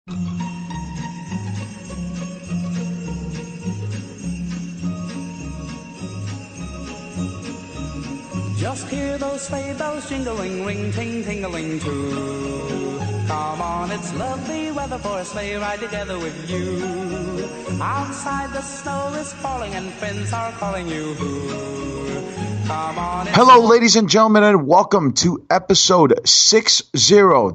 Just hear those sleigh bells jingling, ring, ting, tingling too. Come on, it's lovely weather for a sleigh ride together with you. Outside the snow is falling and friends are calling you. Come on. Hello, ladies and gentlemen, and welcome to episode 60.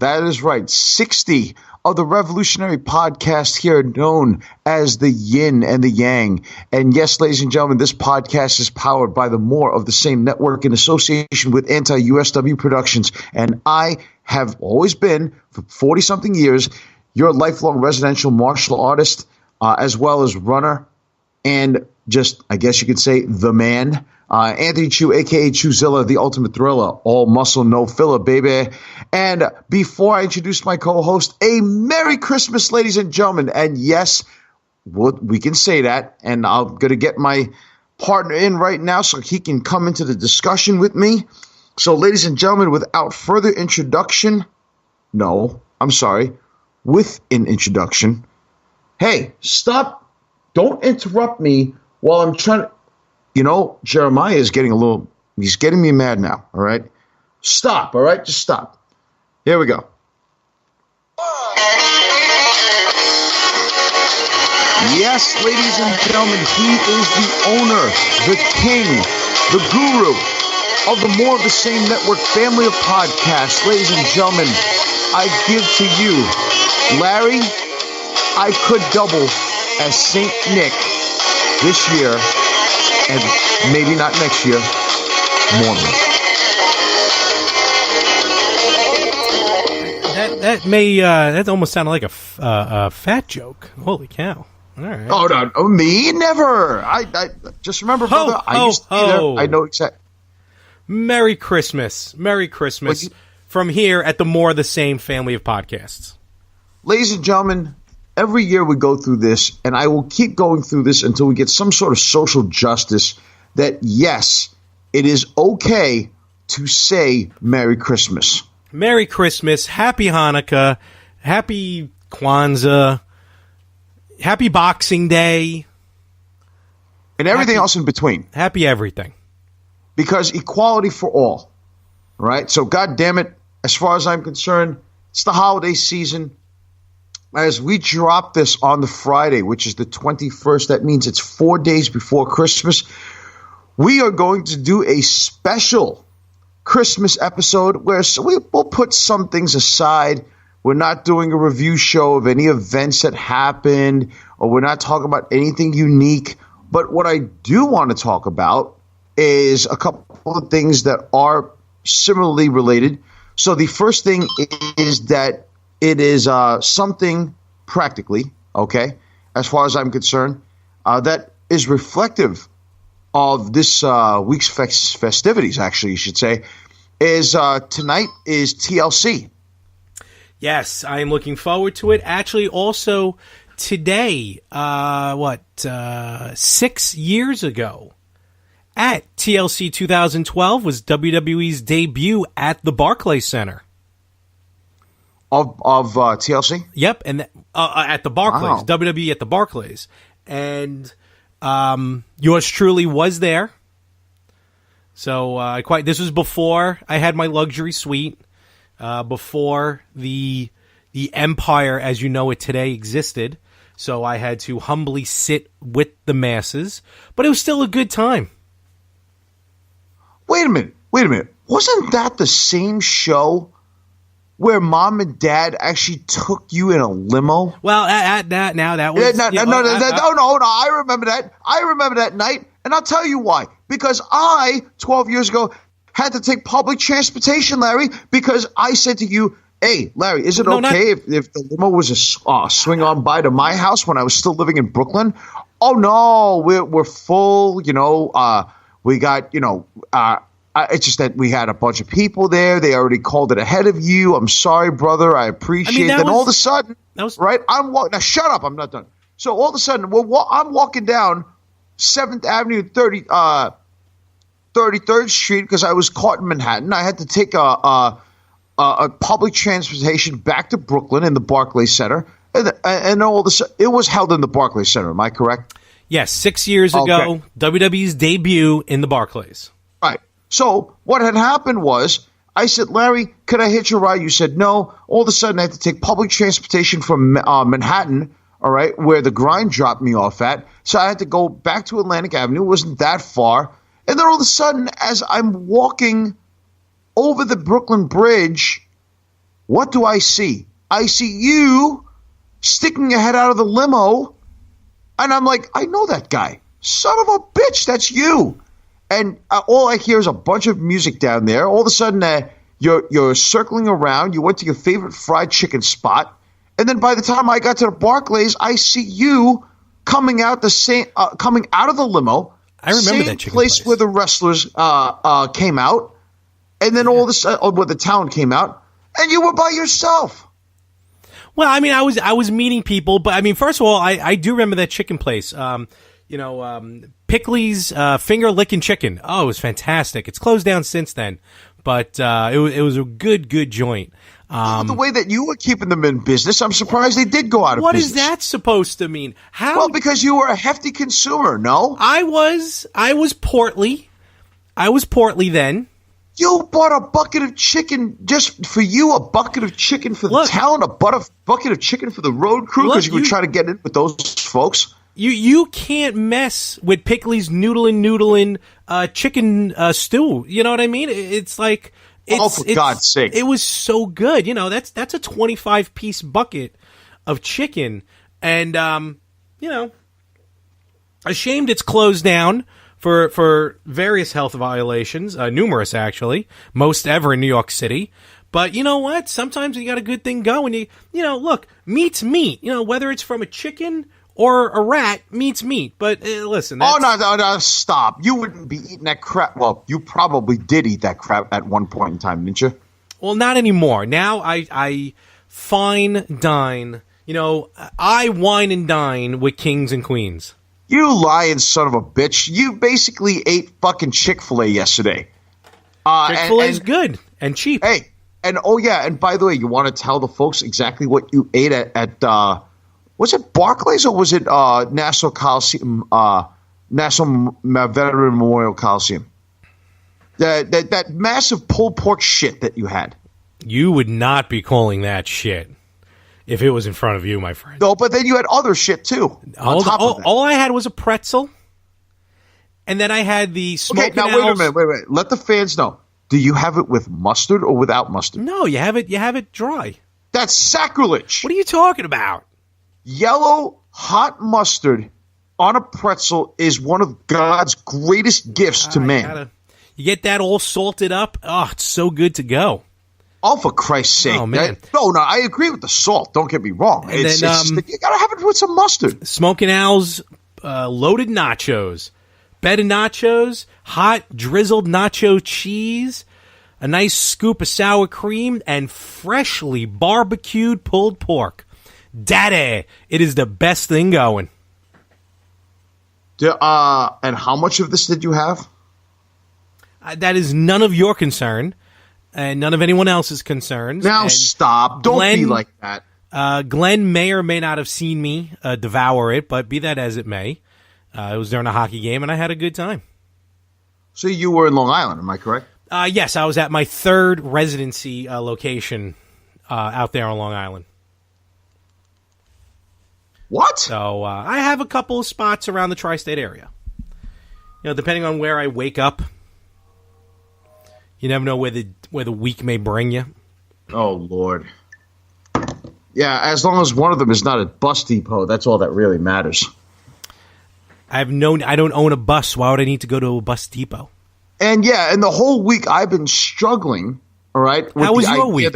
That is right, 60 of the revolutionary podcast here known as the Yin and The Yang. And yes, ladies and gentlemen, this podcast is powered by the More of the Same Network in association with Anti-USW Productions. And I have always been, for 40-something years, your lifelong residential martial artist, as well as runner, and just, I guess you could say, the man. Anthony Chu, a.k.a. Chuzilla, the ultimate thriller. All muscle, no filler, baby. And before I introduce my co-host, a Merry Christmas, ladies and gentlemen. And yes, we can say that. And I'm going to get my partner in right now so he can come into the discussion with me. So, ladies and gentlemen, without further introduction, with an introduction. Hey, stop. Don't interrupt me while I'm trying to. You know, Jeremiah is he's getting me mad now, all right? Stop, all right? Just stop. Here we go. Yes, ladies and gentlemen, he is the owner, the king, the guru of the More of the Same Network family of podcasts. Ladies and gentlemen, I give to you, Larry, I could double as Saint Nick this year. And maybe not next year, Mormon. That almost sounded like a fat joke. Holy cow! All right. Oh no, me never. I just remember, brother. I used to be there. I know exactly. Merry Christmas, from here at the More of the Same family of podcasts. Ladies and gentlemen. Every year we go through this, and I will keep going through this until we get some sort of social justice that, yes, it is okay to say Merry Christmas. Merry Christmas, Happy Hanukkah, Happy Kwanzaa, Happy Boxing Day. And everything else in between. Happy everything. Because equality for all, right? So, God damn it, as far as I'm concerned, it's the holiday season. As we drop this on the Friday, which is the 21st, that means it's 4 days before Christmas, we are going to do a special Christmas episode where we'll put some things aside. We're not doing a review show of any events that happened, or we're not talking about anything unique. But what I do want to talk about is a couple of things that are similarly related. So the first thing is that it is something practically, okay, as far as I'm concerned, that is reflective of this week's festivities, actually, you should say, is tonight is TLC. Yes, I am looking forward to it. Actually, also today, 6 years ago, at TLC 2012 was WWE's debut at the Barclays Center. Of TLC? Yep, and at the Barclays, Wow. WWE at the Barclays. And yours truly was there. So this was before I had my luxury suite, before the empire as you know it today existed. So I had to humbly sit with the masses, but it was still a good time. Wait a minute. Wasn't that the same show where mom and dad actually took you in a limo? Well, that was... No, I remember that. I remember that night, and I'll tell you why. Because I, 12 years ago, had to take public transportation, Larry, because I said to you, hey, Larry, is it okay if the limo was a swing on by to my house when I was still living in Brooklyn? Oh, no, we're full, we got, it's just that we had a bunch of people there. They already called it ahead of you. I'm sorry, brother. I appreciate it. And all of a sudden, right, now shut up. I'm not done. So all of a sudden, I'm walking down 7th Avenue, 33rd Street because I was caught in Manhattan. I had to take a public transportation back to Brooklyn in the Barclays Center. And all this, it was held in the Barclays Center. Am I correct? Yes, 6 years ago, WWE's debut in the Barclays. Right. So what had happened was, I said, Larry, could I hitch a ride? You said no. All of a sudden, I had to take public transportation from Manhattan, all right, where the grind dropped me off at. So I had to go back to Atlantic Avenue. It wasn't that far. And then all of a sudden, as I'm walking over the Brooklyn Bridge, what do I see? I see you sticking your head out of the limo. And I'm like, I know that guy. Son of a bitch, that's you. And all I hear is a bunch of music down there. All of a sudden, you're circling around. You went to your favorite fried chicken spot. And then by the time I got to the Barclays, I see you coming out coming out of the limo. I remember that chicken place where the wrestlers came out. And then all of a sudden, where the town came out. And you were by yourself. Well, I mean, I was meeting people, but I mean, first of all, I do remember that chicken place. Pickley's Finger Licking Chicken. Oh, it was fantastic. It's closed down since then, but it was a good joint. The way that you were keeping them in business, I'm surprised they did go out of business. What is that supposed to mean? How? Well, because you were a hefty consumer, no? I was portly. I was portly then. You bought a bucket of chicken just for you, a bucket of chicken for the talent, a bucket of chicken for the road crew because you were trying to get in with those folks. You can't mess with Pickley's noodling chicken stew. You know what I mean? It's like for God's sake, it was so good. You know, that's a 25-piece bucket of chicken, and ashamed it's closed down for various health violations, numerous actually, most ever in New York City. But you know what? Sometimes you got a good thing going. You know, look, meat's meat. You know, whether it's from a chicken or a rat, meat's meat. But listen. No, stop. You wouldn't be eating that crap. Well, you probably did eat that crap at one point in time, didn't you? Well, not anymore. Now I fine dine. You know, I wine and dine with kings and queens. You lying son of a bitch. You basically ate fucking Chick-fil-A yesterday. Chick-fil-A is good and cheap. Hey, and and by the way, you want to tell the folks exactly what you ate at was it Barclays or was it Nassau Coliseum, National Veteran Memorial Coliseum? That massive pulled pork shit that you had. You would not be calling that shit if it was in front of you, my friend. No, but then you had other shit too. All I had was a pretzel, and then I had the smoking. Okay, now wait a minute. Let the fans know. Do you have it with mustard or without mustard? No, you have it dry. That's sacrilege. What are you talking about? Yellow hot mustard on a pretzel is one of God's greatest gifts to man. You get that all salted up. Oh, it's so good to go. Oh, for Christ's sake. Oh, man. No, I agree with the salt. Don't get me wrong. And then, you got to have it with some mustard. Smoking Owl's loaded nachos. Bed of nachos, hot drizzled nacho cheese, a nice scoop of sour cream, and freshly barbecued pulled pork. Daddy, it is the best thing going. And how much of this did you have? That is none of your concern. And none of anyone else's concerns. Now stop. Don't be like that. Glenn may or may not have seen me devour it, but be that as it may, it was during a hockey game, and I had a good time. So you were in Long Island, am I correct? Yes, I was at my third residency location out there on Long Island. What? So I have a couple of spots around the tri-state area. You know, depending on where I wake up. You never know where the week may bring you. Oh, Lord. Yeah, as long as one of them is not a bus depot, that's all that really matters. I don't own a bus. Why would I need to go to a bus depot? And the whole week I've been struggling, all right? How was your week?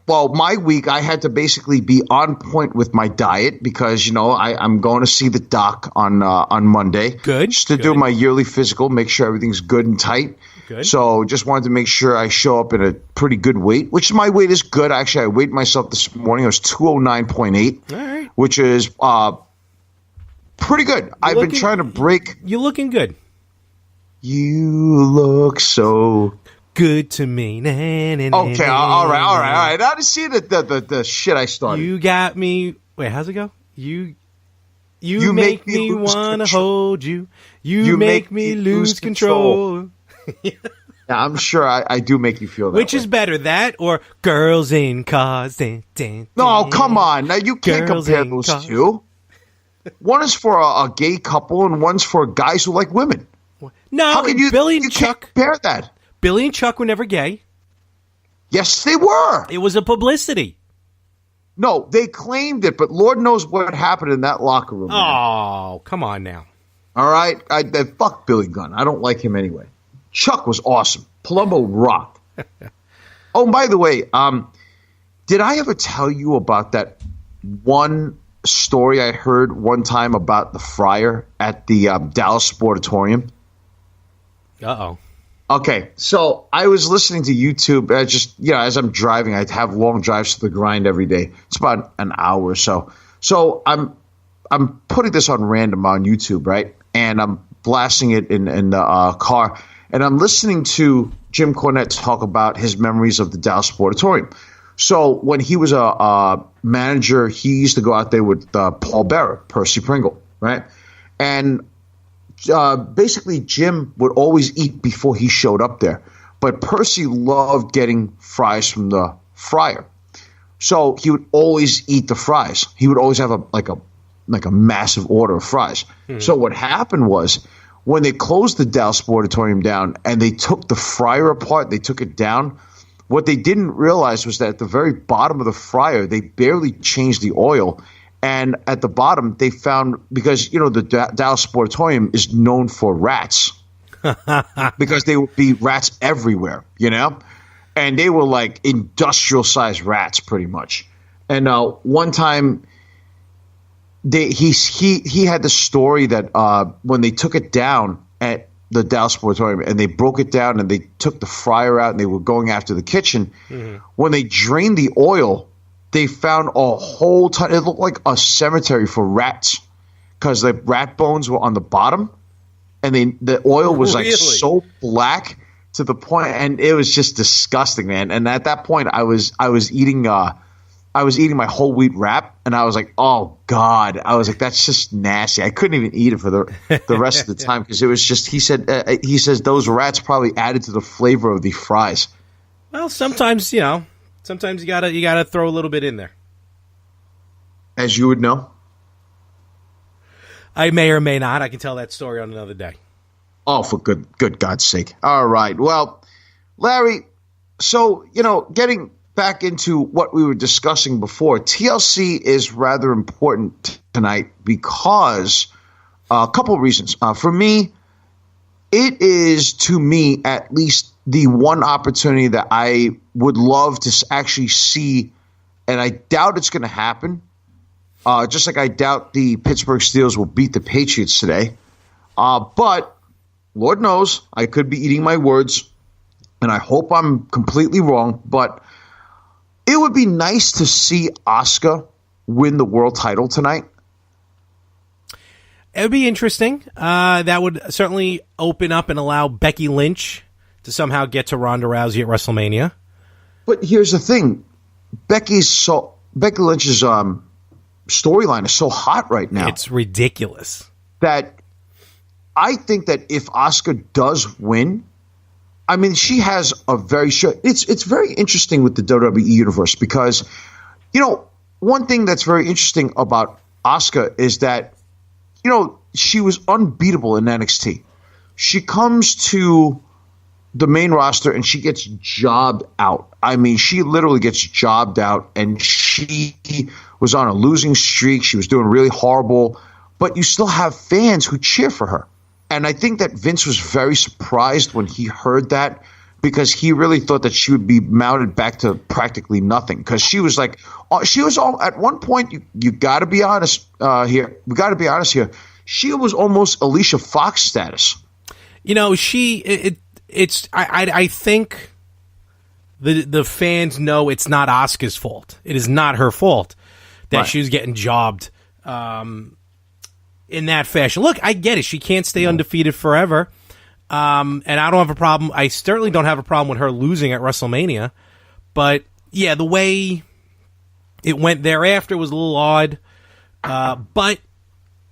My week I had to basically be on point with my diet because, I'm going to see the doc on Monday. Good. Just to do my yearly physical, make sure everything's good and tight. Good. So just wanted to make sure I show up in a pretty good weight, which my weight is good. Actually, I weighed myself this morning. I was 209.8, all right, which is pretty good. I've been trying to break. You're looking good. You look so good to me. Okay, all right. Now to see the shit I started. You got me Wait, how's it go? You make me wanna hold you. You make me lose control. Yeah, I'm sure I do make you feel that Which way. is better, that or girls in cars? No, come on. Now, you can't Girls compare in those cars. two. One is for a gay couple, and one's for guys who like women. No, How can you, Billy and you can't Chuck. compare that? Billy and Chuck were never gay. Yes, they were. It was a publicity. No, they claimed it, but Lord knows what happened in that locker room. man. Oh, come on now. All right? Fuck Billy Gunn. I don't like him anyway. Chuck was awesome. Palumbo rocked. Oh, by the way, did I ever tell you about that one story I heard one time about the fryer at the Dallas Sportatorium? Uh-oh. Okay, so I was listening to YouTube. As I'm driving, I have long drives to the grind every day. It's about an hour or so. So I'm putting this on random on YouTube, right? And I'm blasting it in the car, and I'm listening to Jim Cornette talk about his memories of the Dallas Sportatorium. So when he was a manager, he used to go out there with Paul Bearer, Percy Pringle, right? And basically Jim would always eat before he showed up there. But Percy loved getting fries from the fryer. So he would always eat the fries. He would always have a massive order of fries. So what happened was when they closed the Dallas Sportatorium down and they took the fryer apart, they took it down, what they didn't realize was that at the very bottom of the fryer, they barely changed the oil. And at the bottom, they found, because, the Dallas Sportatorium is known for rats because there would be rats everywhere, and they were like industrial-sized rats pretty much. And one time he had the story that when they took it down at the Dallas Sportatorium and they broke it down and they took the fryer out and they were going after the kitchen, when they drained the oil, they found a whole ton. It looked like a cemetery for rats because the rat bones were on the bottom, and the oil was like so black to the point, and it was just disgusting, man. And at that point, I was eating my whole wheat wrap, and I was like, oh God, I was like, that's just nasty. I couldn't even eat it for the rest of the time because it was just. He says those rats probably added to the flavor of the fries. Well, sometimes Sometimes you gotta throw a little bit in there. As you would know. I may or may not. I can tell that story on another day. Oh, for good God's sake. All right. Well, Larry, so, getting back into what we were discussing before, TLC is rather important tonight because a couple of reasons. For me, it is, to me, at least the one opportunity that I would love to actually see, and I doubt it's going to happen, just like I doubt the Pittsburgh Steelers will beat the Patriots today. But Lord knows I could be eating my words, and I hope I'm completely wrong, but it would be nice to see Asuka win the world title tonight. It would be interesting. That would certainly open up and allow Becky Lynch to somehow get to Ronda Rousey at WrestleMania. But here's the thing. Becky Lynch's storyline is so hot right now. It's ridiculous. That I think that if Asuka does win, I mean, she has a very short. It's very interesting with the WWE universe because, one thing that's very interesting about Asuka is that, she was unbeatable in NXT. She comes to the main roster and she gets jobbed out. I mean, she literally gets jobbed out, and she was on a losing streak. She was doing really horrible, but you still have fans who cheer for her. And I think that Vince was very surprised when he heard that because he really thought that she would be mounted back to practically nothing. Because she was like, at one point, you got to be honest here. We got to be honest here. She was almost Alicia Fox status. I think the fans know it's not Asuka's fault. It is not her fault that she was getting jobbed in that fashion. Look, I get it. She can't stay undefeated forever. And I don't have a problem. I certainly don't have a problem with her losing at WrestleMania. But, yeah, the way it went thereafter was a little odd. But,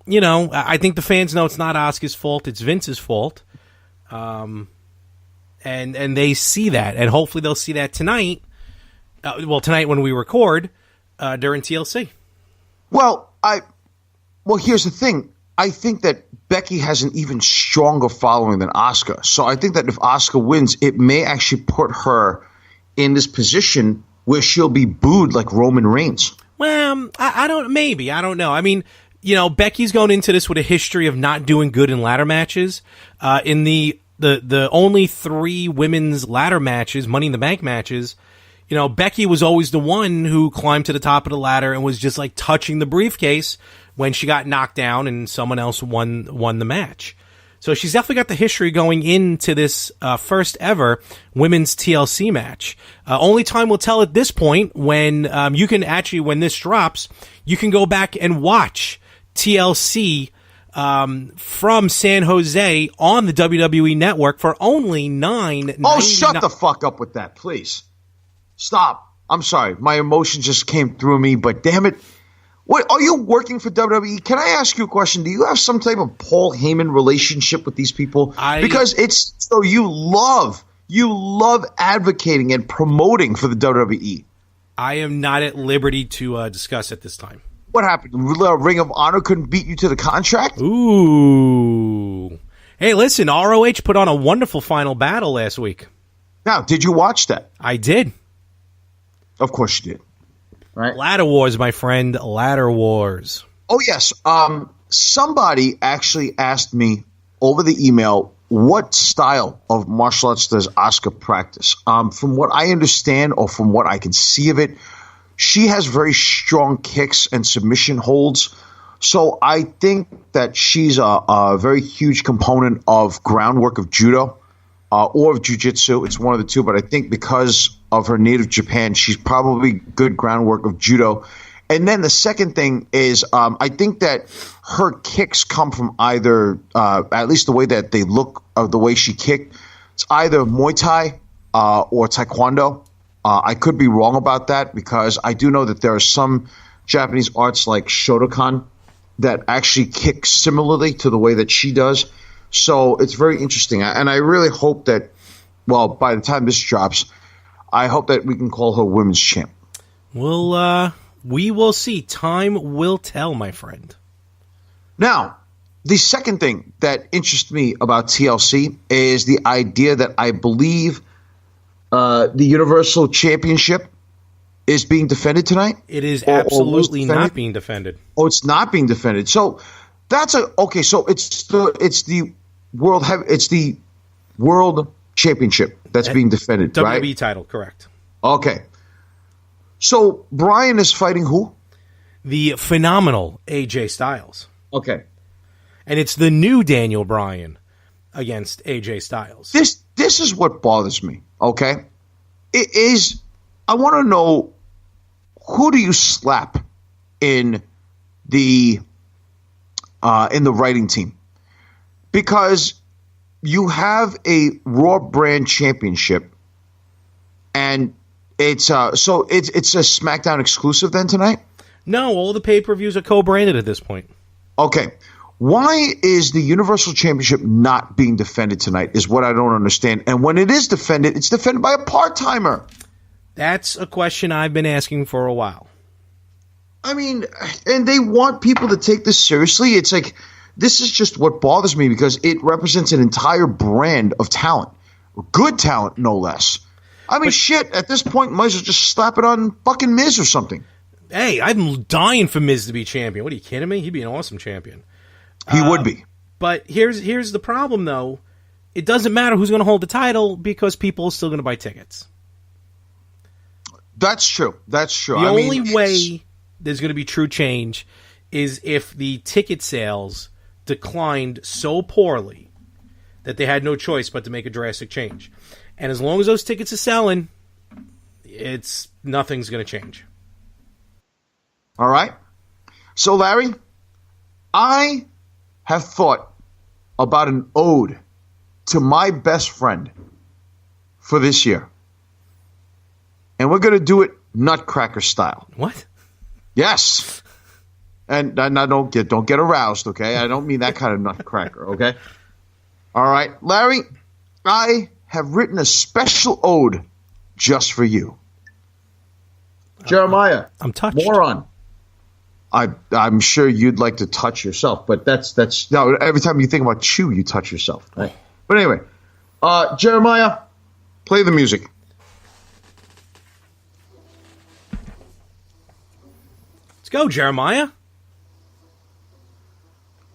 I think the fans know it's not Asuka's fault. It's Vince's fault. And they see that. And hopefully they'll see that tonight. Tonight when we record during TLC. Well, here's the thing. I think that Becky has an even stronger following than Asuka. So I think that if Asuka wins, it may actually put her in this position where she'll be booed like Roman Reigns. Well, I don't know. I mean, Becky's going into this with a history of not doing good in ladder matches. In the only 3 women's ladder matches, Money in the Bank matches, Becky was always the one who climbed to the top of the ladder and was just like touching the briefcase when she got knocked down and someone else won the match. So she's definitely got the history going into this first ever women's TLC match. Only time will tell at this point when you can actually, when this drops, you can go back and watch TLC from San Jose on the WWE Network for only $9.99. Oh, shut the fuck up with that, please. Stop. I'm sorry. My emotion just came through me, but damn it. What, are you working for WWE? Can I ask you a question? Do you have some type of Paul Heyman relationship with these people? Because it's so you love advocating and promoting for the WWE. I am not at liberty to discuss at this time. What happened? Ring of Honor couldn't beat you to the contract? Ooh. Hey, listen, ROH put on a wonderful final battle last week. Now, did you watch that? I did. Of course you did. Right. Ladder Wars, my friend. Ladder Wars. Oh, yes. Somebody actually asked me over the email, what style of martial arts does Asuka practice? From what I understand or from what I can see of it, she has very strong kicks and submission holds. So I think that she's a very huge component of groundwork of judo or of jiu-jitsu. It's one of the two, but I think because of her native Japan, she's probably good groundwork of judo. And then the second thing is I think that her kicks come from either, at least the way that they look, the way she kicked, it's either Muay Thai or Taekwondo. I could be wrong about that because I do know that there are some Japanese arts like Shotokan that actually kick similarly to the way that she does. So it's very interesting. And I really hope that, well, by the time this drops, I hope that we can call her women's champ. Well, we will see. Time will tell, my friend. Now, the second thing that interests me about TLC is the idea that I believe the Universal Championship is being defended tonight. It is absolutely not being defended. Oh, it's not being defended. So that's okay. So it's the World Championship that's being defended, right? WWE title, correct? Okay. So Bryan is fighting who? The phenomenal AJ Styles. Okay. And it's the new Daniel Bryan against AJ Styles. This is what bothers me, okay? It is, I want to know, who do you slap in the writing team? Because you have a Raw brand championship, and it's a SmackDown exclusive then tonight? No, all the pay-per-views are co-branded at this point. Okay. Why is the Universal Championship not being defended tonight is what I don't understand. And when it is defended, it's defended by a part-timer. That's a question I've been asking for a while. I mean, and they want people to take this seriously. It's like, this is just what bothers me because it represents an entire brand of talent. Good talent, no less. I mean, shit, at this point, might as well just slap it on fucking Miz or something. Hey, I'm dying for Miz to be champion. What, are you kidding me? He'd be an awesome champion. He would be. But here's the problem, though. It doesn't matter who's going to hold the title because people are still going to buy tickets. That's true. That's true. The only way there's going to be true change is if the ticket sales declined so poorly that they had no choice but to make a drastic change. And as long as those tickets are selling, nothing's going to change. All right. So, Larry, I have thought about an ode to my best friend for this year. And we're going to do it Nutcracker style. What? Yes. And now don't get aroused, okay? I don't mean that kind of nutcracker, okay? All right, Larry, I have written a special ode just for you. Jeremiah, I'm touched. moron. I'm sure you'd like to touch yourself, but that's no. Every time you think about chew, you touch yourself, right? But anyway, Jeremiah, play the music. Let's go, Jeremiah.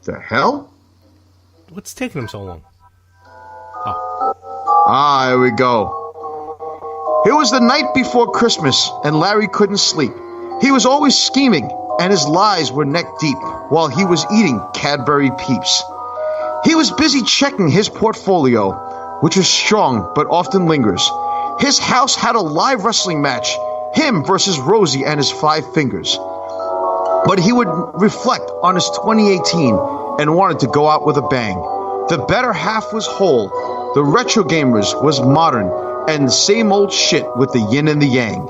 The hell? What's taking him so long? Here we go. It was the night before Christmas, and Larry couldn't sleep. He was always scheming, and his lies were neck deep while he was eating Cadbury Peeps. He was busy checking his portfolio, which is strong but often lingers. His house had a live wrestling match, him versus Rosie and his 5 fingers. But he would reflect on his 2018 and wanted to go out with a bang. The better half was whole, the retro gamers was modern, and the same old shit with the yin and the yang.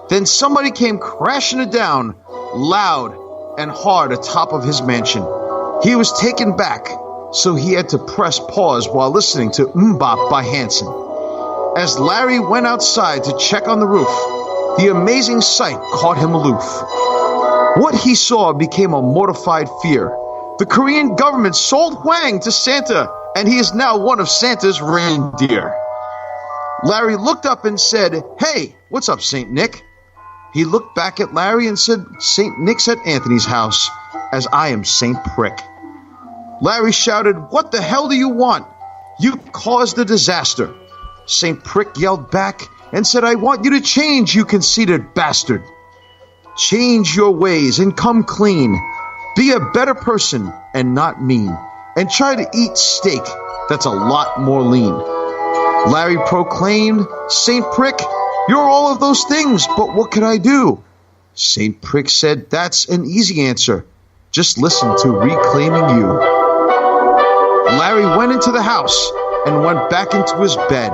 Then somebody came crashing it down, loud and hard atop of his mansion. He was taken back, so he had to press pause while listening to Mbop by Hanson. As Larry went outside to check on the roof, the amazing sight caught him aloof. What he saw became a mortified fear. The Korean government sold Hwang to Santa, and he is now one of Santa's reindeer. Larry looked up and said, "Hey, what's up, St. Nick?" He looked back at Larry and said, "St. Nick's at Anthony's house, as I am St. Prick." Larry shouted, "What the hell do you want? You caused the disaster." St. Prick yelled back and said, "I want you to change, you conceited bastard. Change your ways and come clean. Be a better person and not mean. And try to eat steak that's a lot more lean." Larry proclaimed, "St. Prick, you're all of those things, but what could I do?" St. Prick said, "That's an easy answer. Just listen to Reclaiming You." Larry went into the house and went back into his bed,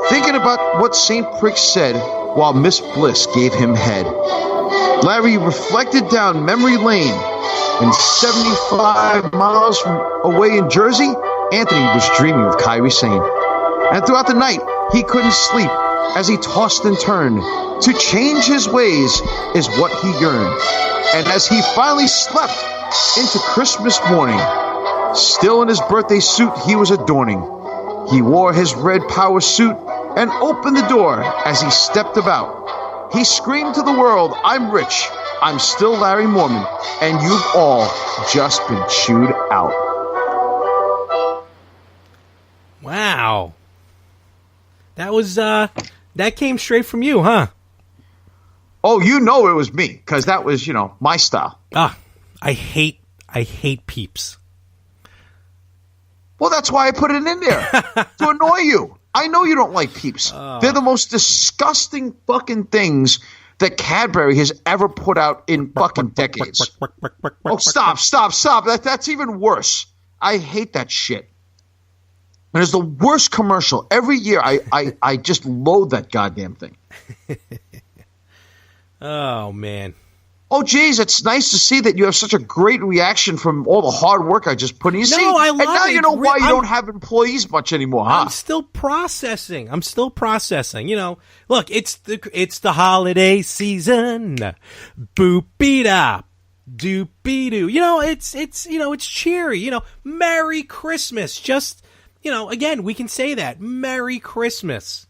thinking about what St. Prick said while Miss Bliss gave him head. Larry reflected down memory lane. And 75 miles away in Jersey, Anthony was dreaming of Kyrie Sane. And throughout the night, he couldn't sleep as he tossed and turned. To change his ways is what he yearned. And as he finally slept into Christmas morning, still in his birthday suit he was adorning, he wore his red power suit and opened the door as he stepped about. He screamed to the world, "I'm rich. I'm still Larry Mormon, and you've all just been chewed out." Wow. That was, that came straight from you, huh? Oh, you know it was me, because that was, my style. I hate Peeps. Well, that's why I put it in there, to annoy you. I know you don't like Peeps. They're the most disgusting fucking things that Cadbury has ever put out in fucking decades. Oh, stop. That's even worse. I hate that shit. And it's the worst commercial. Every year, I just loathe that goddamn thing. Oh, man. Oh, geez, it's nice to see that you have such a great reaction from all the hard work I just put in. You see, I love and now it. you know why you don't have employees much anymore, huh? I'm still processing. Look, it's the holiday season. Boop-be-da. Doop-be-doo. It's cheery. Merry Christmas. Just, again, we can say that. Merry Christmas.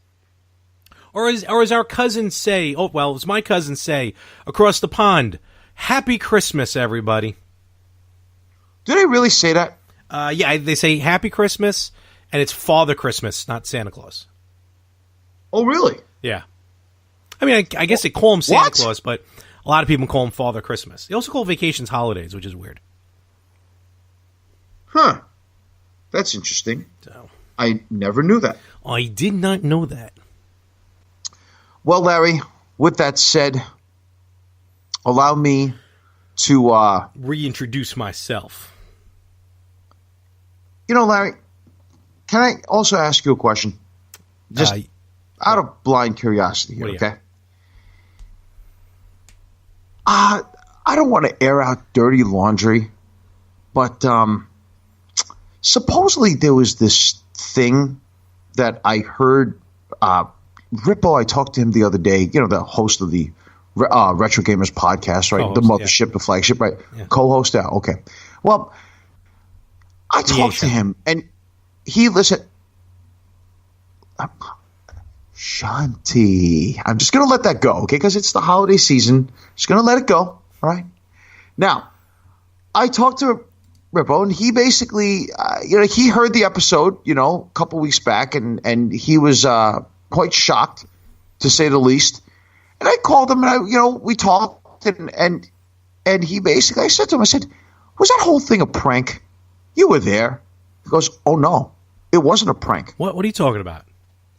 Or as our cousins say, as my cousins say across the pond, Happy Christmas, everybody. Do they really say that? Yeah, they say Happy Christmas, and it's Father Christmas, not Santa Claus. Oh, really? Yeah. I mean, I guess they call him Santa Claus, but a lot of people call him Father Christmas. They also call vacations holidays, which is weird. Huh. That's interesting. So I never knew that. I did not know that. Well, Larry, with that said, allow me to reintroduce myself. Larry, can I also ask you a question? Just out of blind curiosity here, okay? I don't want to air out dirty laundry, but supposedly there was this thing that I heard. Rippo, I talked to him the other day, the host of the Retro Gamers podcast, right? Co-host, the mothership, the flagship, right? Yeah. Co-host, yeah, okay. Well, I talked to him, and he listened. Shanti. I'm just going to let that go, okay? Because it's the holiday season. Just going to let it go, all right? Now, I talked to Rippo, and he basically, he heard the episode, a couple weeks back, and he was quite shocked, to say the least. And I called him, and we talked, and he basically, I said to him, was that whole thing a prank? You were there. He goes, oh no, it wasn't a prank. What are you talking about?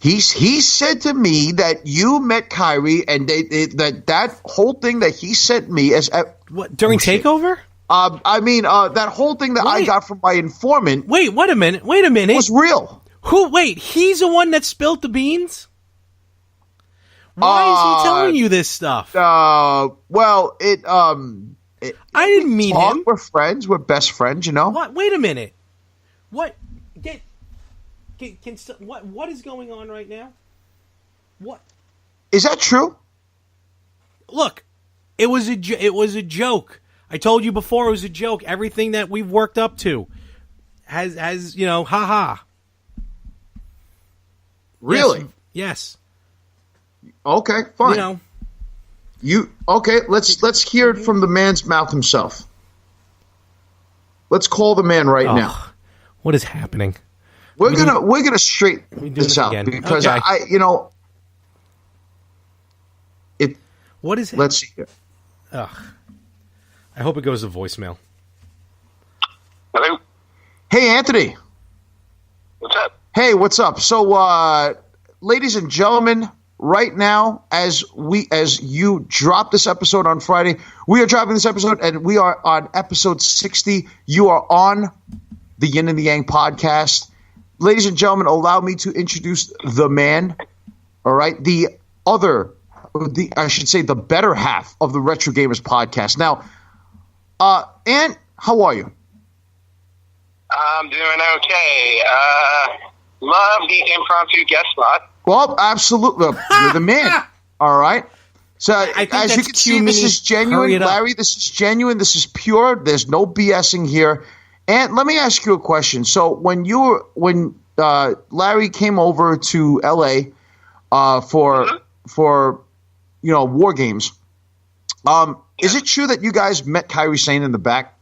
He said to me that you met Kyrie, and that whole thing that he sent me as what during Takeover? That whole thing that I got from my informant. Wait a minute. Was real. He's the one that spilled the beans? Why is he telling you this stuff? Well, I didn't meet him. We're friends. We're best friends, What? Wait a minute. What? What is going on right now? What? Is that true? Look, it was a joke. I told you before it was a joke. Everything that we've worked up to has haha. Really? Yes. Okay, fine. Let's hear it from the man's mouth himself. Let's call the man right now. What is happening? We're gonna straighten this out because okay. What is it? Let's see here. Ugh. I hope it goes to voicemail. Hello. Hey, Anthony. What's up? Hey, what's up? So, ladies and gentlemen, right now, as you drop this episode on Friday, we are dropping this episode, and we are on episode 60. You are on the Yin and The Yang podcast. Ladies and gentlemen, allow me to introduce the man, all right? The better half of the Retro Gamers podcast. Now, Ant, how are you? I'm doing okay. Love the impromptu guest spot. Well, absolutely. You're the man. All right. So, as you can see, this is genuine. Larry, this is genuine. This is pure. There's no BSing here. And let me ask you a question. So, when Larry came over to LA for War Games, is it true that you guys met Kairi Sane in the back?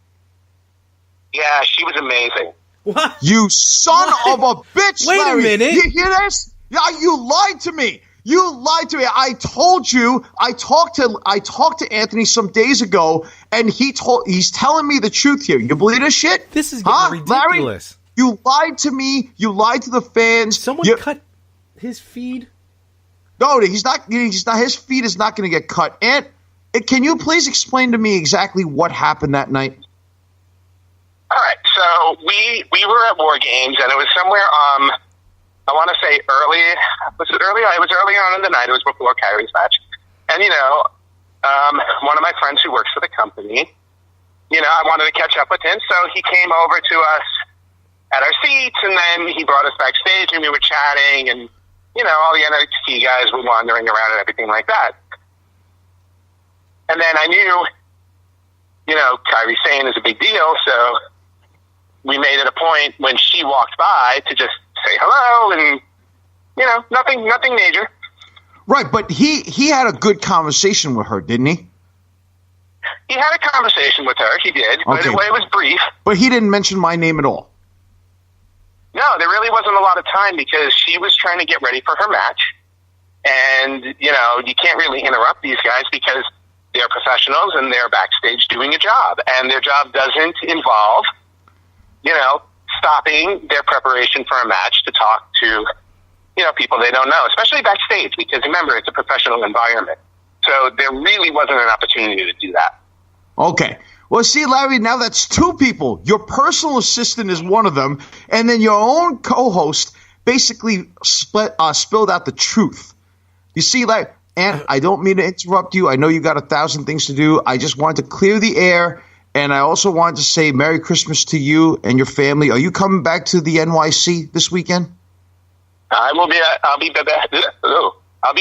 Yeah, she was amazing. What? You son of a bitch, Wait Larry. a minute. You hear this? Yeah, you lied to me. You lied to me. I told you. I talked to Anthony some days ago, and he's telling me the truth here. You believe this shit? This is getting ridiculous. Larry, you lied to me. You lied to the fans. Someone cut his feed? No, he's not. His feed is not going to get cut. And can you please explain to me exactly what happened that night? All right, so we were at War Games, and it was somewhere I want to say early. Was it early? It was early on in the night. It was before Kyrie's match, and one of my friends who works for the company, I wanted to catch up with him, so he came over to us at our seats, and then he brought us backstage, and we were chatting, and all the NXT guys were wandering around and everything like that. And then I knew, Kairi Sane is a big deal, so we made it a point when she walked by to just say hello and, nothing major. Right, but he had a good conversation with her, didn't he? He had a conversation with her, he did, but it was brief. But he didn't mention my name at all. No, there really wasn't a lot of time because she was trying to get ready for her match. And, you can't really interrupt these guys because they're professionals and they're backstage doing a job. And their job doesn't involve, stopping their preparation for a match to talk to, people they don't know, especially backstage because, remember, it's a professional environment. So there really wasn't an opportunity to do that. Okay. Well, see, Larry, now that's two people. Your personal assistant is one of them, and then your own co-host basically spilled out the truth. You see, Larry, And I don't mean to interrupt you. I know you got 1,000 things to do. I just wanted to clear the air, and I also wanted to say Merry Christmas to you and your family. Are you coming back to the NYC this weekend? I'll be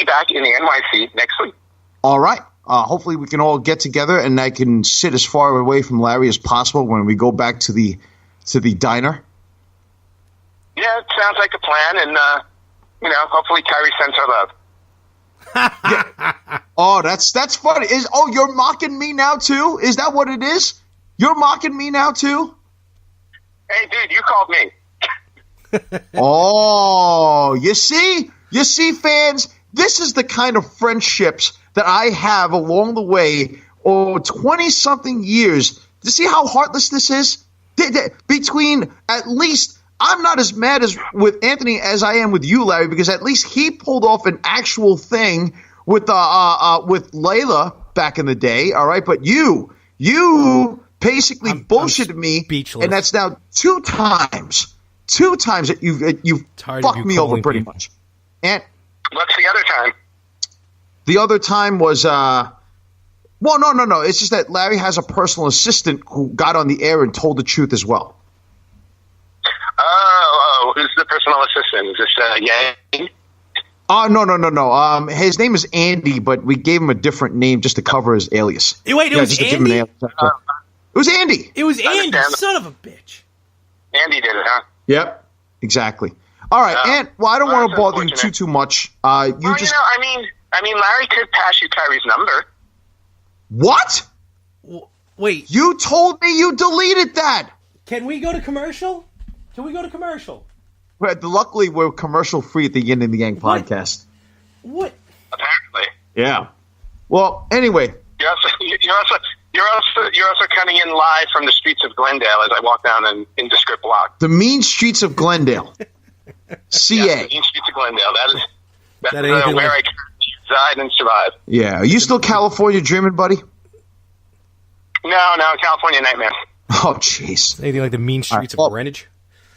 back in the NYC next week. All right. Hopefully we can all get together, and I can sit as far away from Larry as possible when we go back to the diner. Yeah, it sounds like a plan, and hopefully Kyrie sends her love. Yeah. Oh, that's funny. You're mocking me now too? Is that what it is? You're mocking me now too? Hey, dude, you called me. Oh, you see, fans. This is the kind of friendships that I have along the way over 20-something years. To see how heartless this is? Between at least, I'm not as mad as with Anthony as I am with you, Larry, because at least he pulled off an actual thing with Layla back in the day, all right? But you basically bullshitted me, speechless. And that's now two times that you've fucked me over pretty much. And what's the other time? The other time was, no. It's just that Larry has a personal assistant who got on the air and told the truth as well. Oh, who's the personal assistant? Is this Yang? Oh, no. His name is Andy, but we gave him a different name just to cover his alias. Wait, it was Andy? It was Andy. It was Andy, son of a bitch. Andy did it, huh? Yep, exactly. All right, and I don't want to bother you too much. I mean, Larry could pass you Kyrie's number. What? Wait. You told me you deleted that. Can we go to commercial? Luckily, we're commercial free at the Yin and The Yang podcast. What? Apparently. Yeah. Well, anyway. You're also coming in live from the streets of Glendale as I walk down an indescript block. The mean streets of Glendale. CA. Yeah, the mean streets of Glendale. That's where I reside and survive. Yeah. Are you still California dreaming, buddy? No, California nightmare. Oh, jeez. Anything like the mean streets of Greenwich?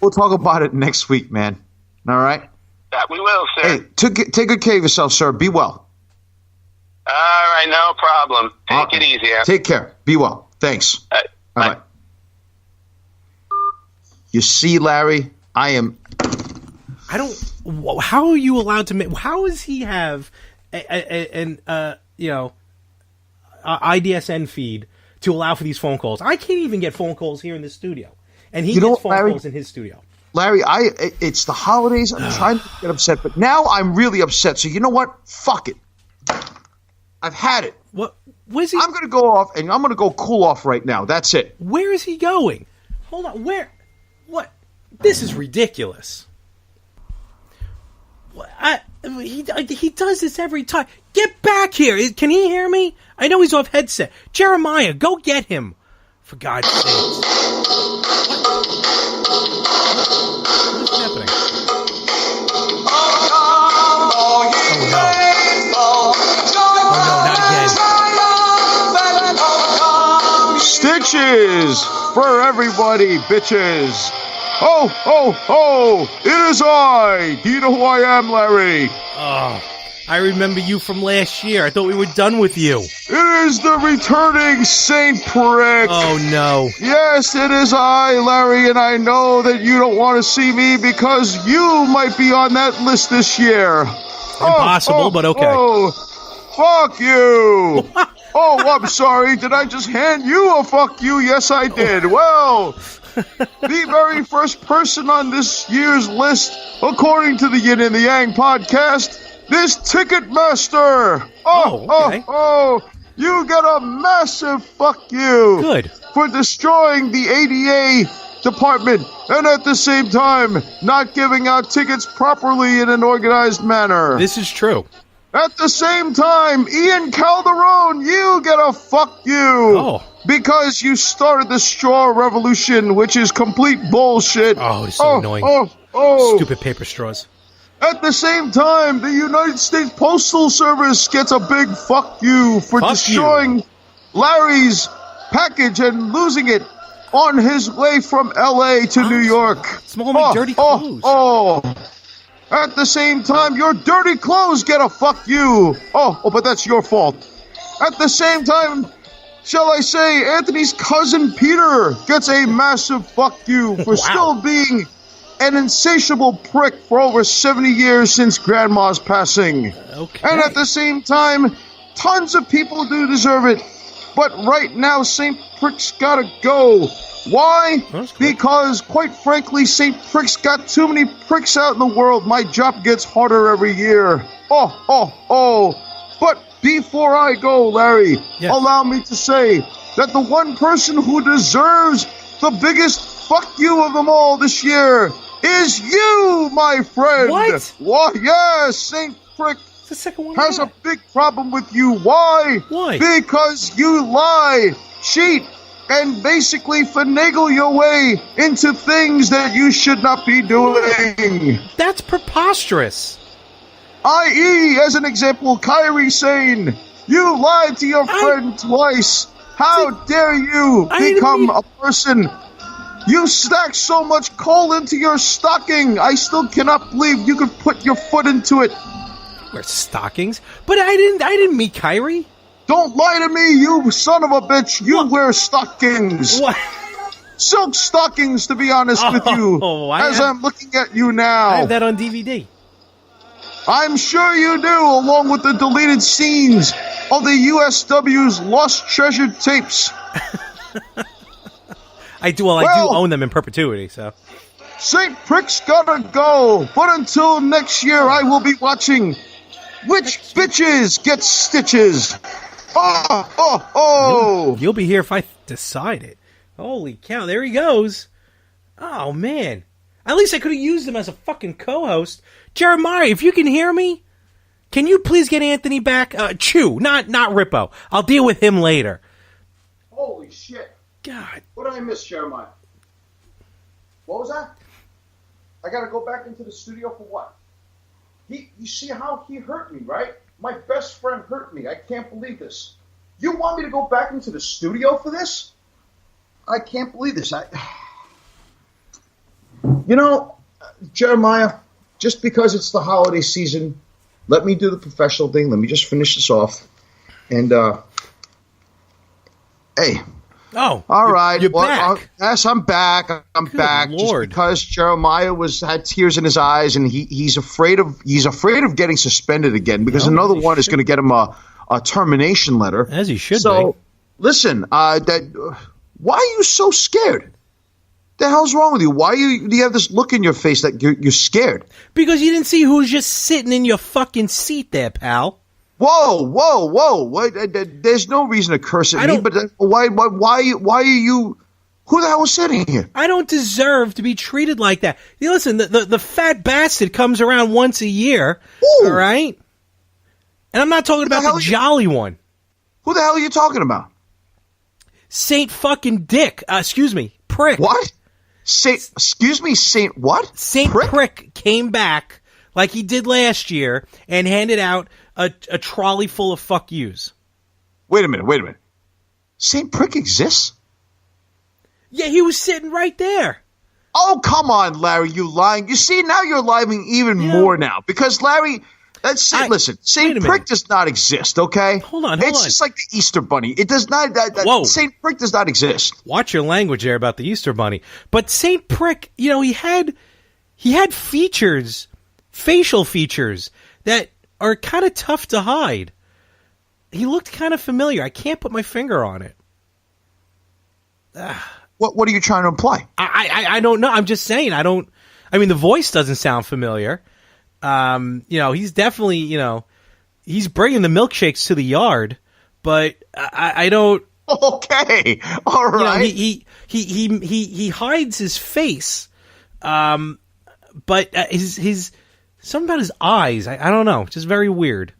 We'll talk about it next week, man. All right? That we will, sir. Hey, take good care of yourself, sir. Be well. All right, no problem. Take it easy. Take care. Be well. Thanks. Bye. You see, Larry, how are you allowed to make, how does he have an IDSN feed to allow for these phone calls? I can't even get phone calls here in the studio. And he gets phone calls in his studio. Larry, it's the holidays. I'm trying to get upset, but now I'm really upset. So you know what? Fuck it. I've had it. What? Where's he? I'm going to go off, and I'm going to go cool off right now. That's it. Where is he going? Hold on. Where? What? This is ridiculous. He does this every time. Get back here. Can he hear me? I know he's off headset. Jeremiah, go get him. For God's sake. What's happening? Oh, no. Stitches for everybody, bitches. Oh, it is I. Do you know who I am, Larry? Oh, I remember you from last year. I thought we were done with you. It is the returning Saint Prick. Oh, no. Yes, it is I, Larry, and I know that you don't want to see me because you might be on that list this year. Impossible, but okay. Oh, fuck you. Oh, I'm sorry. Did I just hand you a fuck you? Yes, I did. Well, the very first person on this year's list, according to the Yin and The Yang podcast, this Ticketmaster. Okay. You get a massive fuck you. Good. For destroying the ADA department and at the same time not giving out tickets properly in an organized manner. This is true. At the same time, Ian Calderon, you get a fuck you. Oh. Because you started the straw revolution, which is complete bullshit. Oh, it's so annoying. Stupid paper straws. At the same time, the United States Postal Service gets a big fuck you for destroying Larry's package and losing it on his way from L.A. to New York. Small, my dirty clothes. At the same time, your dirty clothes get a fuck you. Oh, but that's your fault. At the same time, shall I say, Anthony's cousin Peter gets a massive fuck you for still being an insatiable prick for over 70 years since Grandma's passing. Okay. And at the same time, tons of people do deserve it. But right now, St. Prick's gotta go. Why? Because, quite frankly, St. Prick's got too many pricks out in the world. My job gets harder every year. Oh. But before I go, Larry, allow me to say that the one person who deserves the biggest fuck you of them all this year is you, my friend. What? Why, yes, St. Prick The second one has a big problem with you. Why? Why? Because you lie, cheat, and basically finagle your way into things that you should not be doing. That's preposterous. I.e., as an example, Kyrie Sane, you lied to your friend twice. How dare you become a person? You stacked so much coal into your stocking. I still cannot believe you could put your foot into it. Wear stockings? But I didn't meet Kyrie. Don't lie to me, you son of a bitch. You wear stockings. What? Silk stockings, to be honest with you. I'm looking at you now. I have that on DVD. I'm sure you do, along with the deleted scenes of the USW's Lost Treasure tapes. I do own them in perpetuity, so. St. Prick's gotta go, but until next year, I will be watching Which Bitches Get Stitches. You'll be here if I decide it. Holy cow, there he goes. Oh, man. At least I could have used him as a fucking co-host. Jeremiah, if you can hear me, can you please get Anthony back? Chew, not Rippo. I'll deal with him later. Holy shit. God. What did I miss, Jeremiah? What was that? I gotta go back into the studio for what? You see how he hurt me, right? My best friend hurt me. I can't believe this. You want me to go back into the studio for this? I can't believe this. You know, Jeremiah, just because it's the holiday season, let me do the professional thing. Let me just finish this off. And, hey. Oh, all right. You're back. Yes, I'm back. I'm Good back. Lord. Just because Jeremiah had tears in his eyes, and he's afraid of getting suspended again because another one is going to get him a termination letter. As he should be. So, listen. Why are you so scared? The hell's wrong with you? Do you have this look in your face that you're scared? Because you didn't see who's just sitting in your fucking seat there, pal. Whoa! There's no reason to curse at me, but why are you? Who the hell was sitting here? I don't deserve to be treated like that. You listen, the fat bastard comes around once a year, all right? And I'm not talking about the jolly one. Who the hell are you talking about? Saint fucking Dick. Excuse me, Prick. What? Saint what? Saint Prick came back like he did last year and handed out a trolley full of fuck yous. Wait a minute. St. Prick exists? Yeah, he was sitting right there. Oh, come on, Larry, you lying. You see, now you're lying even more now. Because, Larry, listen, St. Prick does not exist, okay? Hold on. It's just like the Easter Bunny. It does not, St. Prick does not exist. Watch your language there about the Easter Bunny. But St. Prick, he had features, facial features, that are kind of tough to hide. He looked kind of familiar. I can't put my finger on it. What are you trying to imply? I don't know. I'm just saying. The voice doesn't sound familiar. He's definitely, he's bringing the milkshakes to the yard, but I don't. Okay. All right. He hides his face. But his something about his eyes. I don't know. Just very weird.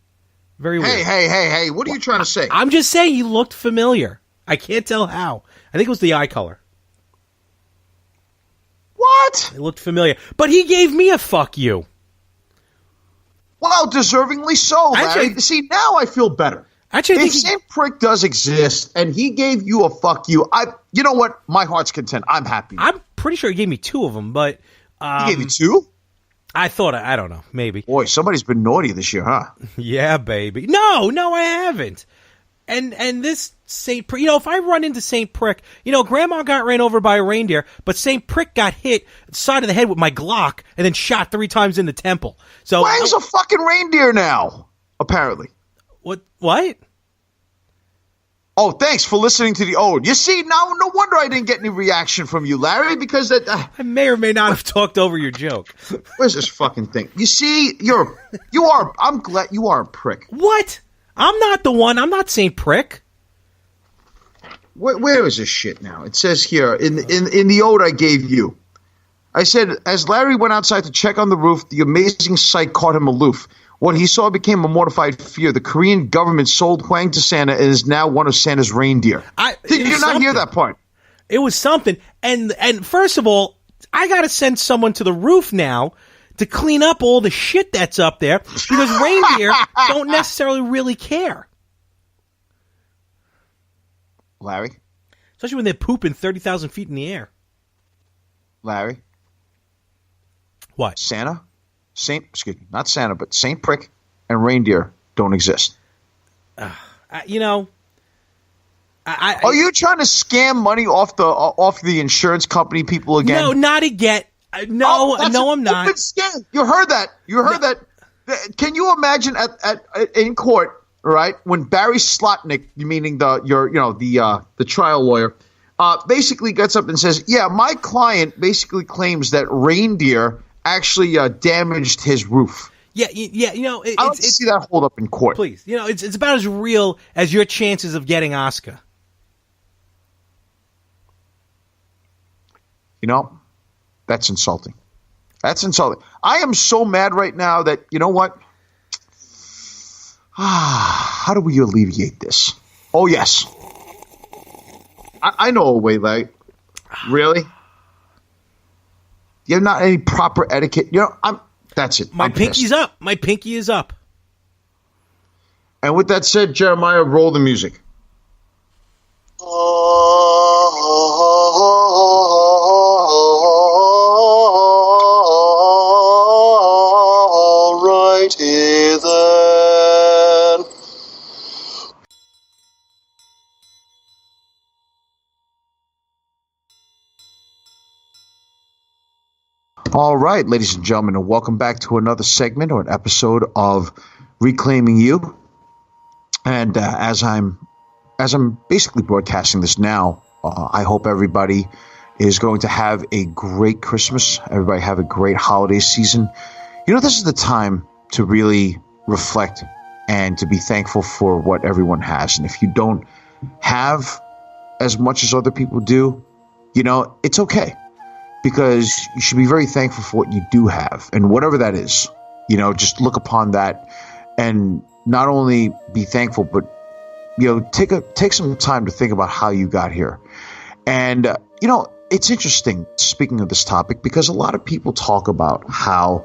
Very weird. Hey. What are you trying to say? I'm just saying he looked familiar. I can't tell how. I think it was the eye color. What? It looked familiar. But he gave me a fuck you. Well, deservingly so, Larry. See, now I feel better. Actually, if St. Prick does exist and he gave you a fuck you, you know what? My heart's content. I'm happy. I'm pretty sure he gave me two of them, but... he gave you two? I thought, I don't know, maybe. Boy, somebody's been naughty this year, huh? Yeah, baby. No, I haven't. And this St. Prick, if I run into St. Prick, Grandma got ran over by a reindeer, but St. Prick got hit side of the head with my Glock and then shot 3 times in the temple. So Wang's a fucking reindeer now, apparently. What? Oh, thanks for listening to the ode. You see, now no wonder I didn't get any reaction from you, Larry, because that I may or may not have talked over your joke. Where's this fucking thing? You see, I'm glad you are a prick. What? I'm not the one. I'm not St. Prick. Where is this shit now? It says here in the ode I gave you. I said, as Larry went outside to check on the roof, the amazing sight caught him aloof. What he saw became a mortified fear. The Korean government sold Hwang to Santa and is now one of Santa's reindeer. Did you not hear that part? It was something. And first of all, I got to send someone to the roof now to clean up all the shit that's up there because reindeer don't necessarily really care. Larry? Especially when they're pooping 30,000 feet in the air. Larry? What? Santa? Not Santa, but St. Prick and reindeer don't exist. Are you trying to scam money off the insurance company people again? No, not again. No, I'm not. Scam. You heard that? That? Can you imagine in court, right? When Barry Slotnick, meaning the trial lawyer, basically gets up and says, "Yeah, my client basically claims that reindeer actually damaged his roof." Yeah. I don't see that hold up in court. Please, it's about as real as your chances of getting Oscar. That's insulting. I am so mad right now that, you know what? How do we alleviate this? Oh, yes. I know a way, Larry. Really? You have not any proper etiquette. That's it. My pinky's up. My pinky is up. And with that said, Jeremiah, roll the music. Alrighty then. All right, ladies and gentlemen, and welcome back to another segment or an episode of Reclaiming You. And as I'm basically broadcasting this now, I hope everybody is going to have a great Christmas. Everybody have a great holiday season. This is the time to really reflect and to be thankful for what everyone has. And if you don't have as much as other people do, it's okay. Because you should be very thankful for what you do have. And whatever that is, just look upon that and not only be thankful, but, take some time to think about how you got here. And, it's interesting, speaking of this topic, because a lot of people talk about how,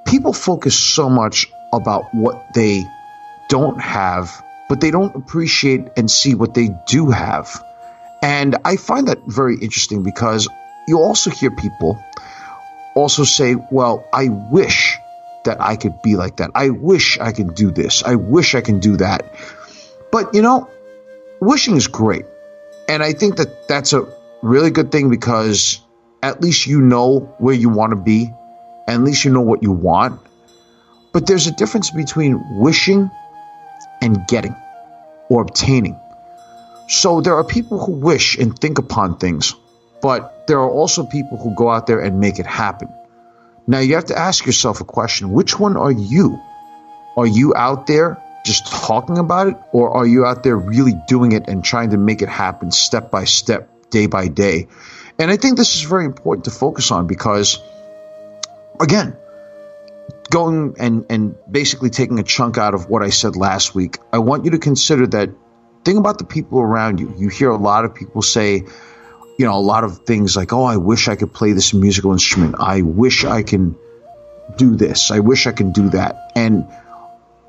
people focus so much about what they don't have, but they don't appreciate and see what they do have. And I find that very interesting because you also hear people also say, well, I wish that I could be like that. I wish I could do this. I wish I can do that. But, wishing is great. And I think that that's a really good thing because at least you know where you want to be and at least you know what you want. But there's a difference between wishing and getting or obtaining. So there are people who wish and think upon things, but there are also people who go out there and make it happen. Now you have to ask yourself a question. Which one are you? Are you out there just talking about it, or are you out there really doing it and trying to make it happen step by step, day by day? And I think this is very important to focus on because, again, going and basically taking a chunk out of what I said last week, I want you to consider that. Think about the people around you. You hear a lot of people say, a lot of things like, oh, I wish I could play this musical instrument. I wish I can do this. I wish I can do that. And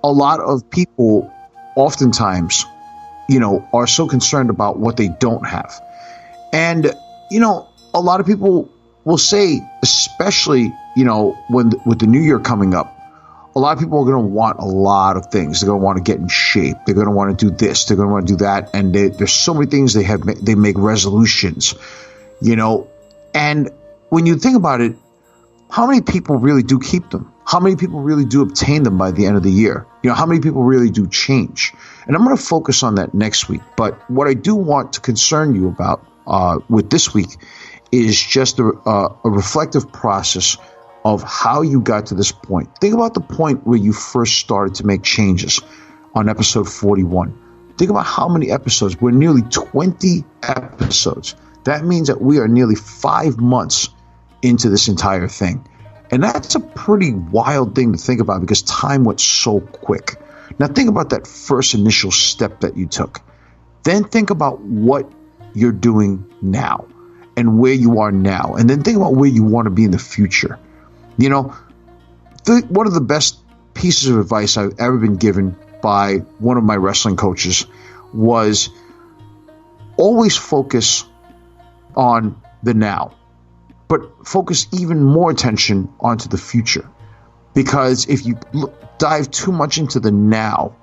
a lot of people oftentimes, are so concerned about what they don't have. And, a lot of people will say, especially, with the new year coming up, a lot of people are going to want a lot of things. They're going to want to get in shape. They're going to want to do this. They're going to want to do that. And there's so many things they make resolutions, And when you think about it, how many people really do keep them? How many people really do obtain them by the end of the year? How many people really do change? And I'm going to focus on that next week. But what I do want to concern you about with this week is just a reflective process of how you got to this point. Think about the point where you first started to make changes on episode 41. Think about how many episodes. We're nearly 20 episodes. That means that we are nearly 5 months into this entire thing. And that's a pretty wild thing to think about because time went so quick. Now think about that first initial step that you took. Then think about what you're doing now and where you are now. And then think about where you want to be in the future. One of the best pieces of advice I've ever been given by one of my wrestling coaches was always focus on the now, but focus even more attention onto the future. Because if you dive too much into the now,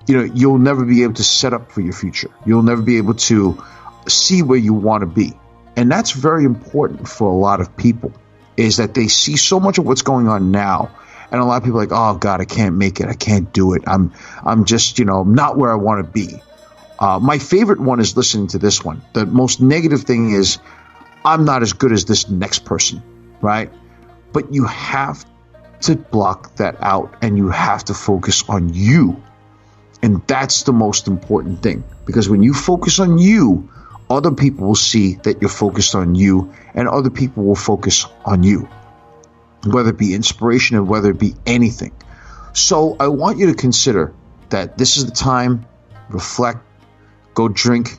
you'll never be able to set up for your future. You'll never be able to see where you want to be. And that's very important for a lot of people, is that they see so much of what's going on now. And a lot of people are like, oh God, I can't make it. I can't do it. I'm just, not where I want to be. My favorite one is listening to this one. The most negative thing is, I'm not as good as this next person, right? But you have to block that out and you have to focus on you. And that's the most important thing, because when you focus on you, other people will see that you're focused on you, and other people will focus on you, whether it be inspiration or whether it be anything. So I want you to consider that this is the time, reflect, go drink,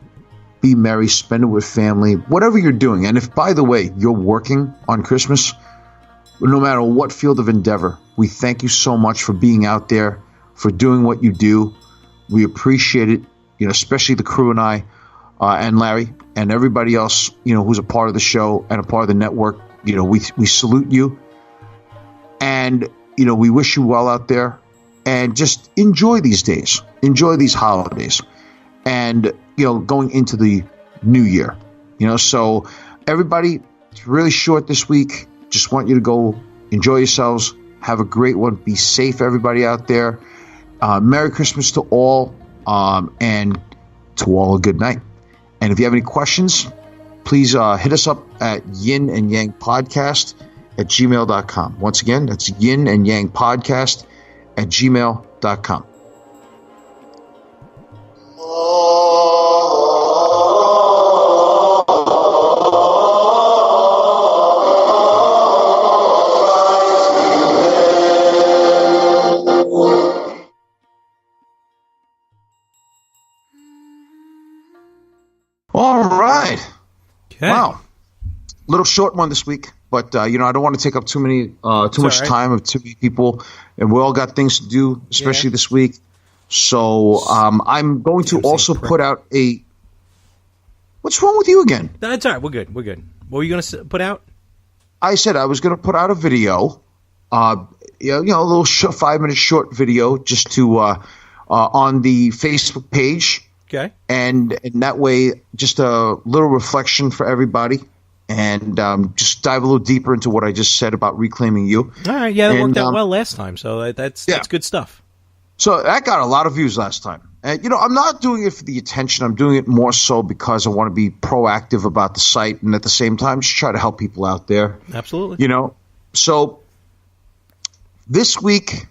be merry, spend it with family, whatever you're doing. And if, by the way, you're working on Christmas, no matter what field of endeavor, we thank you so much for being out there, for doing what you do. We appreciate it, especially the crew and I, and Larry and everybody else, who's a part of the show and a part of the network. We salute you, and we wish you well out there, and just enjoy these days, enjoy these holidays, and going into the new year. So everybody, it's really short this week. Just want you to go enjoy yourselves, have a great one, be safe, everybody out there. Merry Christmas to all, and to all a good night. And if you have any questions, please hit us up at Yin and Yang Podcast at gmail.com. Once again, that's Yin and Yang Podcast at gmail.com. All right. Okay. Wow. Little short one this week, but I don't want to take up too much time of too many people, and we all got things to do, especially this week. So I'm going to also put out a. What's wrong with you again? That's all right. We're good. What were you going to put out? I said I was going to put out a video, a little 5-minute short video, just to on the Facebook page. Okay. And that way, just a little reflection for everybody, and just dive a little deeper into what I just said about reclaiming you. All right. Yeah, that worked out well last time, so that's good stuff. So that got a lot of views last time. And, I'm not doing it for the attention. I'm doing it more so because I want to be proactive about the site, and at the same time, just try to help people out there. Absolutely. So this week,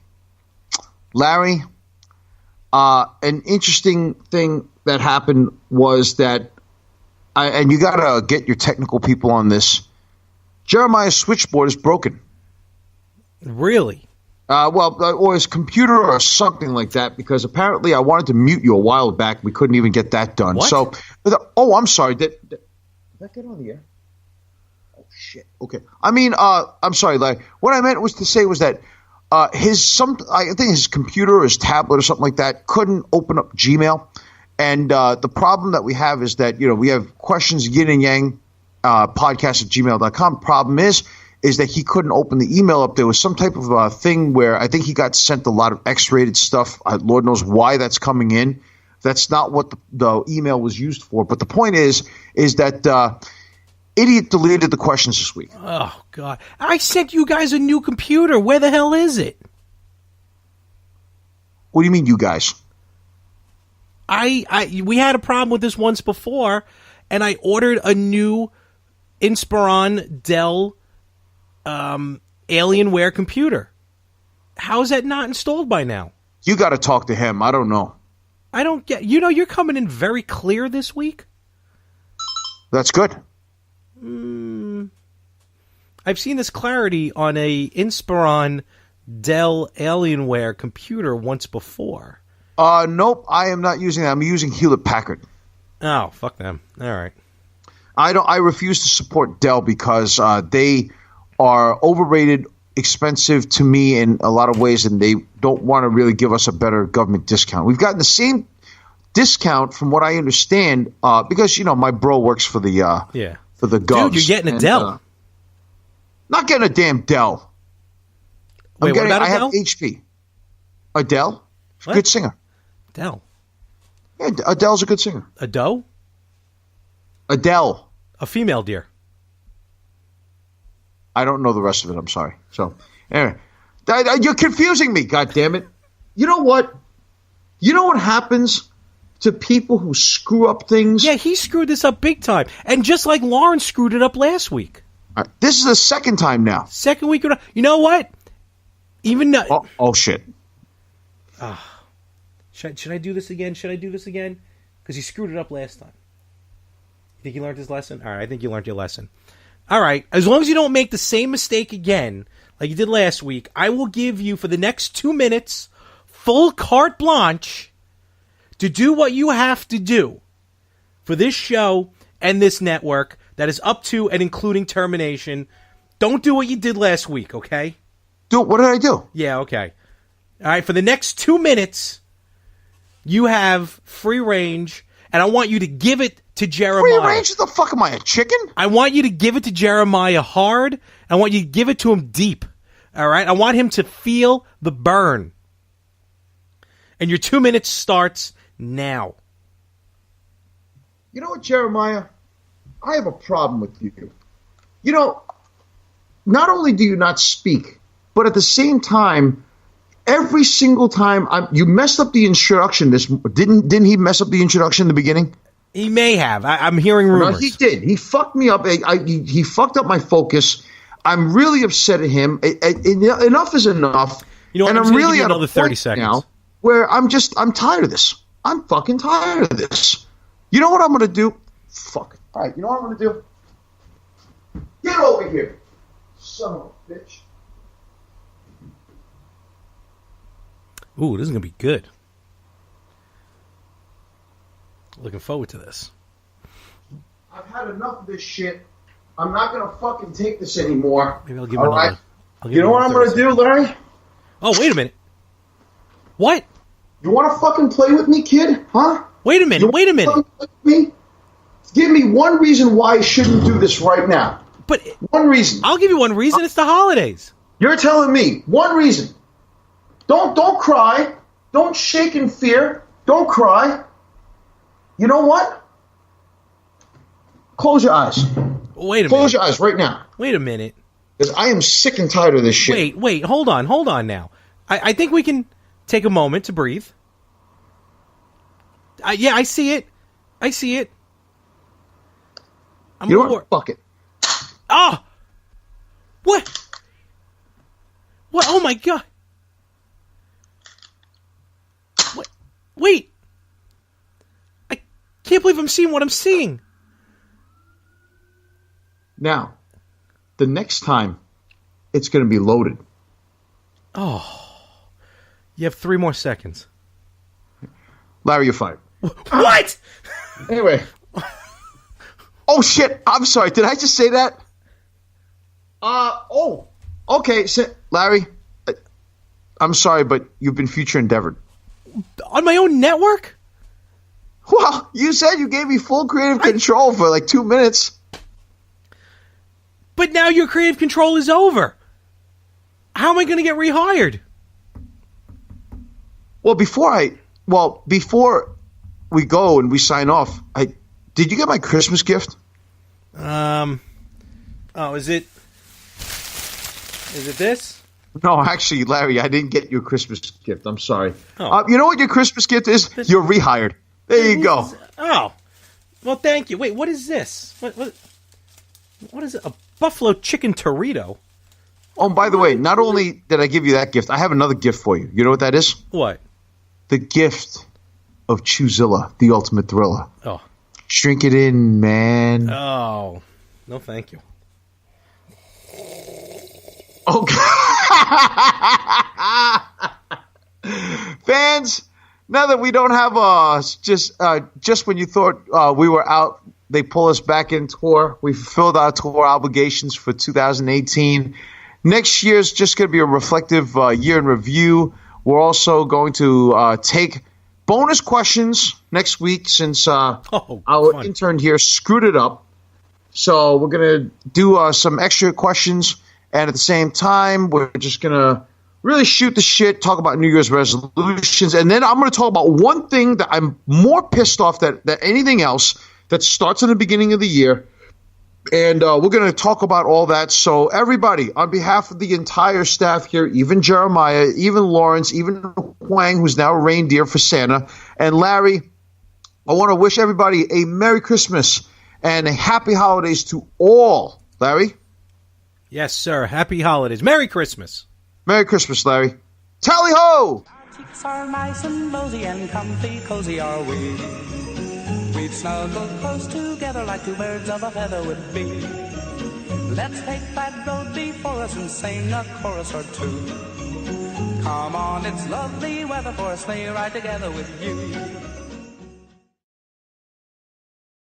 Larry, an interesting thing that happened was that, and you got to get your technical people on this, Jeremiah's switchboard is broken. Really? Or his computer or something like that, because apparently I wanted to mute you a while back. We couldn't even get that done. What? So, I'm sorry. Did that get on the air? Oh, shit. Okay. I'm sorry, Larry. What I meant was to say was that I think his computer or his tablet or something like that couldn't open up Gmail. And the problem that we have is that, we have questions yin and yang podcast@gmail.com. Problem is that he couldn't open the email up. There was some type of thing where I think he got sent a lot of X-rated stuff. Lord knows why that's coming in. That's not what the email was used for. But the point is that idiot deleted the questions this week. Oh, God. I sent you guys a new computer. Where the hell is it? What do you mean, you guys? We had a problem with this once before, and I ordered a new Inspiron Dell Alienware computer. How is that not installed by now? You got to talk to him. I don't know. I don't get. You're coming in very clear this week. That's good. I've seen this clarity on a Inspiron Dell Alienware computer once before. Nope. I am not using that. I'm using Hewlett Packard. Oh, fuck them. All right. I refuse to support Dell because they are overrated, expensive to me in a lot of ways, and they don't want to really give us a better government discount. We've gotten the same discount from what I understand because my bro works for the for the govs. Dude, you're getting a Dell. Not getting a damn Dell. Wait, what about a I Dell? have HP. A Dell? What? Good singer. Dell. Yeah, Adele's a good singer. A doe? Adele. A female deer. I don't know the rest of it. I'm sorry. So, anyway, you're confusing me. God damn it! You know what? You know what happens to people who screw up things? Yeah, he screwed this up big time, and just like Lauren screwed it up last week. This is the second time now. Second week. You know what? Even oh shit. Should I do this again? Should I do this again? Because he screwed it up last time. You think he learned his lesson? All right, I think you learned your lesson. All right, as long as you don't make the same mistake again, like you did last week, I will give you, for the next 2 minutes, full carte blanche to do what you have to do for this show and this network that is up to and including termination. Don't do what you did last week, okay? What did I do? Yeah, okay. All right, for the next 2 minutes, you have free range, and I want you to give it to Jeremiah. Free range? The fuck am I, a chicken? I want you to give it to Jeremiah hard. I want you to give it to him deep. All right? I want him to feel the burn. And your 2 minutes starts now. You know what, Jeremiah? I have a problem with you. Not only do you not speak, but at the same time, every single time you messed up the introduction. Didn't he mess up the introduction in the beginning? He may have. I'm hearing rumors. No, he did. He fucked me up. He fucked up my focus. I'm really upset at him. Enough is enough. You know what? And I'm really at another a 30 point seconds now where I'm tired of this. I'm fucking tired of this. You know what I'm going to do? Fuck. All right, you know what I'm going to do? Get over here, son of a bitch. Ooh, this is going to be good. Looking forward to this. I've had enough of this shit. I'm not going to fucking take this anymore. Maybe I'll give him another. Right? I'll give You know what I'm going to do, Larry? Oh, wait a minute. What? You want to fucking play with me, kid? Huh? Wait a minute. Wait a minute. Me? Give me one reason why I shouldn't do this right now. But one reason. I'll give you one reason. It's the holidays. You're telling me one reason. Don't cry. Don't shake in fear. Don't cry. You know what? Close your eyes. Wait a minute. Close your eyes right now. Wait a minute. Because I am sick and tired of this shit. Wait. Hold on now. I think we can take a moment to breathe. Yeah, I see it. I'm You know what? Fuck it. Oh! What? What? Oh my god. What? Wait. I can't believe I'm seeing what I'm seeing. Now, the next time, it's going to be loaded. Oh. You have 3 more seconds. Larry, you're fired. What? Anyway. Oh, shit. I'm sorry. Did I just say that? Okay. So, Larry, I'm sorry, but you've been future endeavored. On my own network? Well, you said you gave me full creative control for like 2 minutes. But now your creative control is over. How am I going to get rehired? Well, before we go and we sign off, did you get my Christmas gift? Oh, is it this? No, actually, Larry, I didn't get you a Christmas gift. I'm sorry. Oh. You know what your Christmas gift is? You're rehired. There you go. Oh, well, thank you. Wait, what is this? What is it? A buffalo chicken Torito? Oh, by the way, not only did I give you that gift, I have another gift for you. You know what that is? What? The gift of Chewzilla, the ultimate thriller. Oh. Drink it in, man. Oh. No, thank you. Okay. Fans, now that we don't have just when you thought we were out, they pull us back in tour. We fulfilled our tour obligations for 2018. Next year's just going to be a reflective year in review. We're also going to take bonus questions next week since our intern here screwed it up. So we're going to do some extra questions. And at the same time, we're just going to really shoot the shit, talk about New Year's resolutions. And then I'm going to talk about one thing that I'm more pissed off than anything else that starts in the beginning of the year. And we're going to talk about all that. So everybody, on behalf of the entire staff here, even Jeremiah, even Lawrence, even Huang, who's now a reindeer for Santa, and Larry, I want to wish everybody a Merry Christmas and a Happy Holidays to all. Larry? Yes, sir. Happy holidays. Merry Christmas. Merry Christmas, Larry. Tally ho! Our cheeks are nice and rosy and comfy, cozy are we. We've snuggled close together like two birds of a feather would be. Let's take that road before us and sing a chorus or two. Come on, it's lovely weather for a sleigh ride together with you.